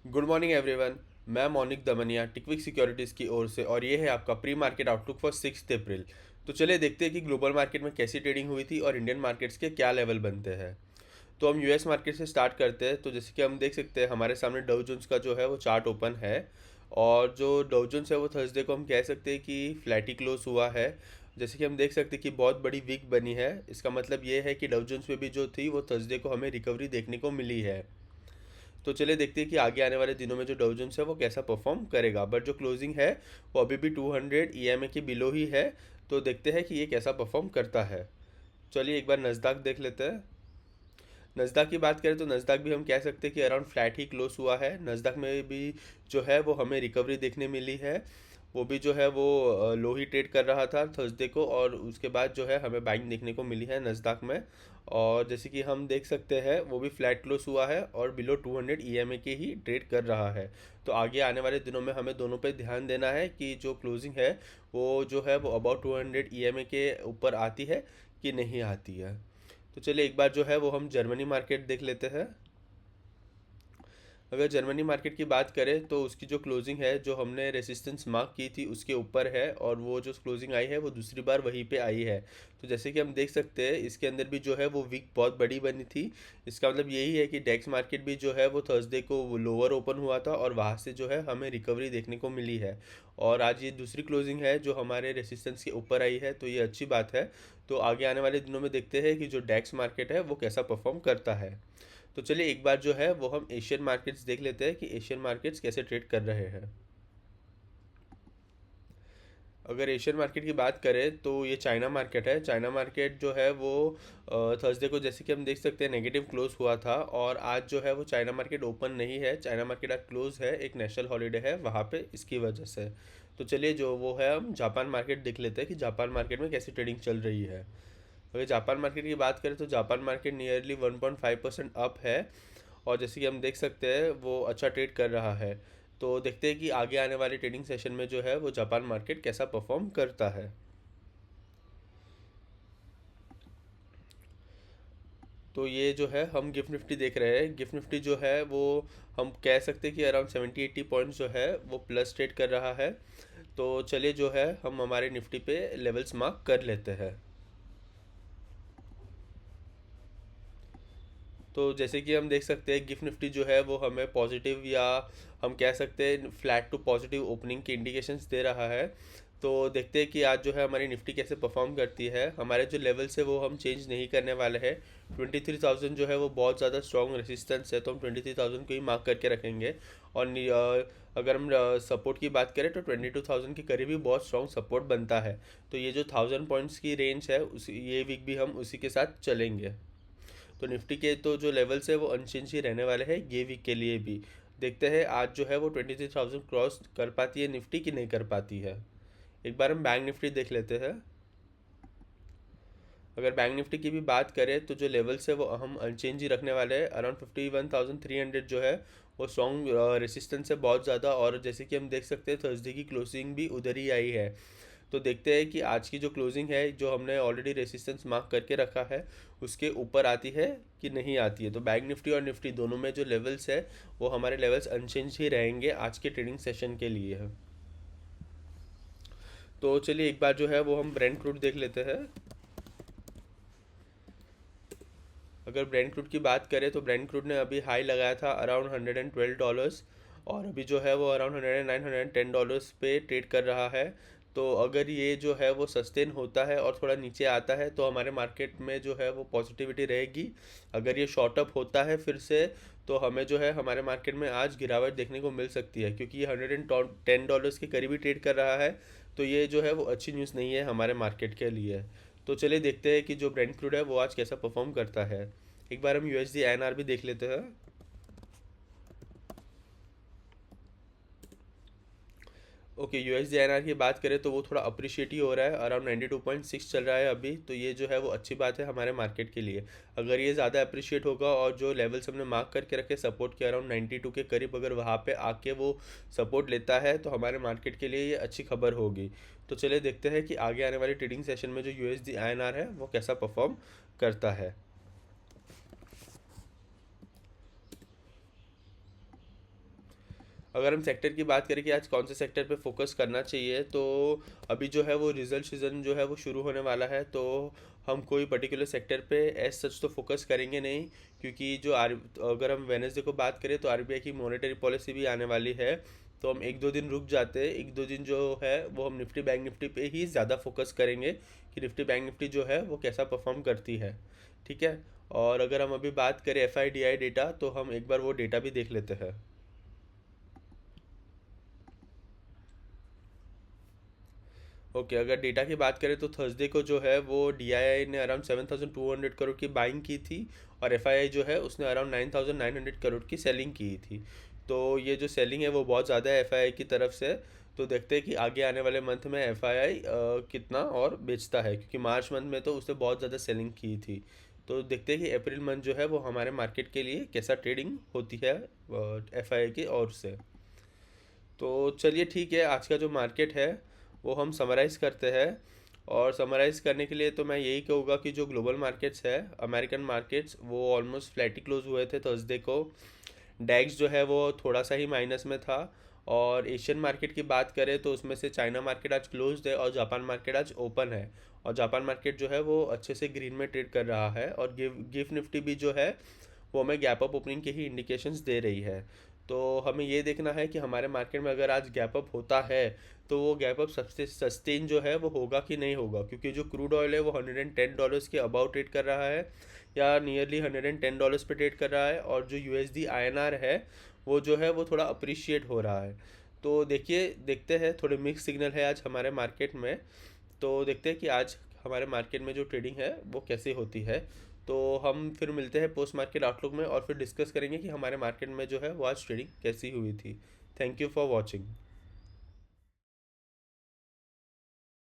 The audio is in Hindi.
Good morning everyone. मैं मौनिक दमनिया टिकविक सिक्योरिटीज़ की ओर से, और ये है आपका प्री मार्केट आउटलुक फॉर 6 अप्रैल। तो चलिए देखते हैं कि ग्लोबल मार्केट में कैसी ट्रेडिंग हुई थी और इंडियन मार्केट्स के क्या लेवल बनते हैं। तो हम यूएस मार्केट से स्टार्ट करते हैं। तो जैसे कि हम देख सकते हैं हमारे सामने डाउ जोन्स का जो है वो चार्ट ओपन है। और जो डाउ जोन्स है वो थर्सडे को हम कह सकते हैं कि फ्लैटी क्लोज हुआ है। जैसे कि हम देख सकते हैं कि बहुत बड़ी वीक बनी है। इसका मतलब ये है कि डाउ जोन्स में भी जो थी वो थर्सडे को हमें रिकवरी देखने को मिली है। तो चलिए देखते हैं कि आगे आने वाले दिनों में जो डाउ जोन्स है वो कैसा परफॉर्म करेगा। बट जो क्लोजिंग है वो अभी भी 200 ईएमए के बिलो ही है। तो देखते हैं कि ये कैसा परफॉर्म करता है। चलिए एक बार नज़दाक देख लेते हैं। नज़दाक की बात करें तो नज़दाक भी हम कह सकते हैं कि अराउंड फ्लैट ही क्लोज हुआ है। नज़दाक में भी जो है वो हमें रिकवरी देखने मिली है। वो भी जो है वो लो ही ट्रेड कर रहा था थर्सडे को, और उसके बाद जो है हमें बाइंग देखने को मिली है नज़दाक में। और जैसे कि हम देख सकते हैं वो भी फ्लैट क्लोज हुआ है और बिलो 200 ईएमए के ही ट्रेड कर रहा है। तो आगे आने वाले दिनों में हमें दोनों पे ध्यान देना है कि जो क्लोजिंग है वो जो है वो अबाउट 200 ईएमए के ऊपर आती है कि नहीं आती है। तो चलिए एक बार जो है वो हम जर्मनी मार्केट देख लेते हैं। अगर जर्मनी मार्केट की बात करें तो उसकी जो क्लोजिंग है, जो हमने रेसिस्टेंस मार्क की थी उसके ऊपर है, और वो जो क्लोजिंग आई है वो दूसरी बार वहीं पे आई है। तो जैसे कि हम देख सकते हैं इसके अंदर भी जो है वो वीक बहुत बड़ी बनी थी। इसका मतलब यही है कि डेक्स मार्केट भी जो है वो थर्सडे को लोअर ओपन हुआ था और वहाँ से जो है हमें रिकवरी देखने को मिली है। और आज ये दूसरी क्लोजिंग है जो हमारे रेसिस्टेंस के ऊपर आई है, तो ये अच्छी बात है। तो आगे आने वाले दिनों में देखते हैं कि जो डेक्स मार्केट है वो कैसा परफॉर्म करता है। तो चलिए एक बार जो है वो हम एशियन मार्केट्स देख लेते हैं कि एशियन मार्केट्स कैसे ट्रेड कर रहे हैं। अगर एशियन मार्केट की बात करें तो ये चाइना मार्केट है। चाइना मार्केट जो है वो थर्सडे को जैसे कि हम देख सकते हैं नेगेटिव क्लोज हुआ था, और आज जो है वो चाइना मार्केट ओपन नहीं है। चाइना मार्केट आज क्लोज है, एक नेशनल हॉलीडे है वहाँ पे, इसकी वजह से। तो चलिए जो वो है हम जापान मार्केट देख लेते हैं कि जापान मार्केट में कैसी ट्रेडिंग चल रही है। अगर जापान मार्केट की बात करें तो जापान मार्केट नियरली 1.5% अप है। और जैसे कि हम देख सकते हैं वो अच्छा ट्रेड कर रहा है। तो देखते हैं कि आगे आने वाले ट्रेडिंग सेशन में जो है वो जापान मार्केट कैसा परफॉर्म करता है। तो ये जो है हम गिफ्ट निफ्टी देख रहे हैं। गिफ्ट निफ्टी जो है वो हम कह सकते हैं कि अराउंड 70-80 पॉइंट्स जो है वो प्लस ट्रेड कर रहा है। तो चलिए जो है हम हमारे निफ्टी पे लेवल्स मार्क कर लेते हैं। तो जैसे कि हम देख सकते हैं गिफ्ट निफ्टी जो है वो हमें पॉजिटिव, या हम कह सकते हैं फ्लैट टू पॉजिटिव ओपनिंग की इंडिकेशंस दे रहा है। तो देखते हैं कि आज जो है हमारी निफ्टी कैसे परफॉर्म करती है। हमारे जो लेवल्स है वो हम चेंज नहीं करने वाले हैं। 23,000 जो है वो बहुत ज़्यादा स्ट्रॉन्ग रेसिस्टेंस है, तो हम 23,000 को ही मार्क करके रखेंगे। और अगर हम सपोर्ट की बात करें तो 22,000 के करीब ही बहुत स्ट्रॉन्ग सपोर्ट बनता है। तो ये जो 1000 पॉइंट्स की रेंज है उस ये वीक भी हम उसी के साथ चलेंगे। तो निफ्टी के तो जो लेवल्स है वो अनचेंज ही रहने वाले हैं ये वीक के लिए भी। देखते हैं आज जो है वो 23,000 क्रॉस कर पाती है निफ्टी की नहीं कर पाती है। एक बार हम बैंक निफ्टी देख लेते हैं। अगर बैंक निफ्टी की भी बात करें तो जो लेवल्स है वो हम अनचेंज ही रखने वाले हैं। अराउंड 51,300 जो है वो स्ट्रॉन्ग रेसिस्टेंस है बहुत ज़्यादा, और जैसे कि हम देख सकते हैं थर्सडे की क्लोजिंग भी उधर ही आई है। तो देखते हैं कि आज की जो क्लोजिंग है जो हमने ऑलरेडी रेसिस्टेंस मार्क करके रखा है उसके ऊपर आती है कि नहीं आती है। तो बैंक निफ्टी और निफ्टी दोनों में जो लेवल्स है वो हमारे लेवल्स अनचेंज ही रहेंगे आज के ट्रेडिंग सेशन के लिए है। तो चलिए एक बार जो है वो हम ब्रेंट क्रूड देख लेते हैं। अगर ब्रेंट क्रूड की बात करें तो ब्रेंट क्रूड ने अभी हाई लगाया था अराउंड $112, और अभी जो है वो अराउंड 109-110 पे ट्रेड कर रहा है। तो अगर ये जो है वो सस्टेन होता है और थोड़ा नीचे आता है तो हमारे मार्केट में जो है वो पॉजिटिविटी रहेगी। अगर ये शॉर्ट अप होता है फिर से तो हमें जो है हमारे मार्केट में आज गिरावट देखने को मिल सकती है, क्योंकि ये $110 के करीब ही ट्रेड कर रहा है। तो ये जो है वो अच्छी न्यूज़ नहीं है हमारे मार्केट के लिए। तो चलिए देखते हैं कि जो ब्रेंट क्रूड है वो आज कैसा परफॉर्म करता है। एक बार हम यूएसडी आईएनआर भी देख लेते हैं। ओके, यूएसडी आईएनआर की बात करें तो वो थोड़ा अप्रिशिएट ही हो रहा है। अराउंड 92.6 चल रहा है अभी, तो ये जो है वो अच्छी बात है हमारे मार्केट के लिए। अगर ये ज़्यादा अप्रिशिएट होगा और जो लेवल्स हमने मार्क करके रखे सपोर्ट के अराउंड 92 के करीब, अगर वहाँ पे आके वो सपोर्ट लेता है तो हमारे मार्केट के लिए ये अच्छी खबर होगी। तो चलिए देखते हैं कि आगे आने वाले ट्रेडिंग सेशन में जो यूएसडी आईएनआर है वो कैसा परफॉर्म करता है। अगर हम सेक्टर की बात करें कि आज कौन से सेक्टर पे फोकस करना चाहिए, तो अभी जो है वो रिजल्ट सीज़न जो है वो शुरू होने वाला है, तो हम कोई पर्टिकुलर सेक्टर पे एज सच तो फोकस करेंगे नहीं, क्योंकि जो आर अगर हम वेनेसडे को बात करें तो आरबीआई की मॉनेटरी पॉलिसी भी आने वाली है। तो हम एक दो दिन रुक जाते हैं, एक दो दिन जो है वो हम निफ्टी बैंक निफ्टी पे ही ज़्यादा फोकस करेंगे कि निफ्टी बैंक निफ्टी जो है वो कैसा परफॉर्म करती है। ठीक है। और अगर हम अभी बात करें F I D I data, तो हम एक बार वो डेटा भी देख लेते हैं। ओके, अगर डेटा की बात करें तो थर्सडे को जो है वो डीआईआई ने अराउंड 7,200 करोड़ की बाइंग की थी, और एफआईआई जो है उसने अराउंड 9,900 करोड़ की सेलिंग की थी। तो ये जो सेलिंग है वो बहुत ज़्यादा है एफआईआई की तरफ से। तो देखते हैं कि आगे आने वाले मंथ में एफआईआई कितना और बेचता है, क्योंकि मार्च मंथ में तो उसने बहुत ज़्यादा सेलिंग की थी। तो देखते हैं कि अप्रैल मंथ जो है वो हमारे मार्केट के लिए कैसा ट्रेडिंग होती है एफआईआई की ओर से। तो चलिए ठीक है, आज का जो मार्केट है वो हम समराइज़ करते हैं। और समराइज़ करने के लिए तो मैं यही कहूँगा कि जो ग्लोबल मार्केट्स है, अमेरिकन मार्केट्स, वो ऑलमोस्ट फ्लैट ही क्लोज हुए थे थर्सडे को। डैक्स जो है वो थोड़ा सा ही माइनस में था। और एशियन मार्केट की बात करें तो उसमें से चाइना मार्केट आज क्लोज्ड है और जापान मार्केट आज ओपन है। और जापान मार्केट जो है वो अच्छे से ग्रीन में ट्रेड कर रहा है, और गिफ्ट निफ्टी भी जो है वो हमें गैप अप ओपनिंग के ही इंडिकेशंस दे रही है। तो हमें ये देखना है कि हमारे मार्केट में अगर आज गैप अप होता है तो वो गैप अप सबसे सस्टेन जो है वो होगा कि नहीं होगा, क्योंकि जो क्रूड ऑयल है वो $110 के अबाउट ट्रेड कर रहा है, या नियरली $110 पे ट्रेड कर रहा है। और जो यूएसडी आईएनआर है वो जो है वो थोड़ा अप्रिशिएट हो रहा है। तो देखिए, देखते हैं, थोड़े मिक्स सिग्नल है आज हमारे मार्केट में। तो देखते हैं कि आज हमारे मार्केट में जो ट्रेडिंग है वो कैसे होती है। तो हम फिर मिलते हैं पोस्ट मार्केट आउटलुक में, और फिर डिस्कस करेंगे कि हमारे मार्केट में जो है वो आज ट्रेडिंग कैसी हुई थी। Thank you for watching.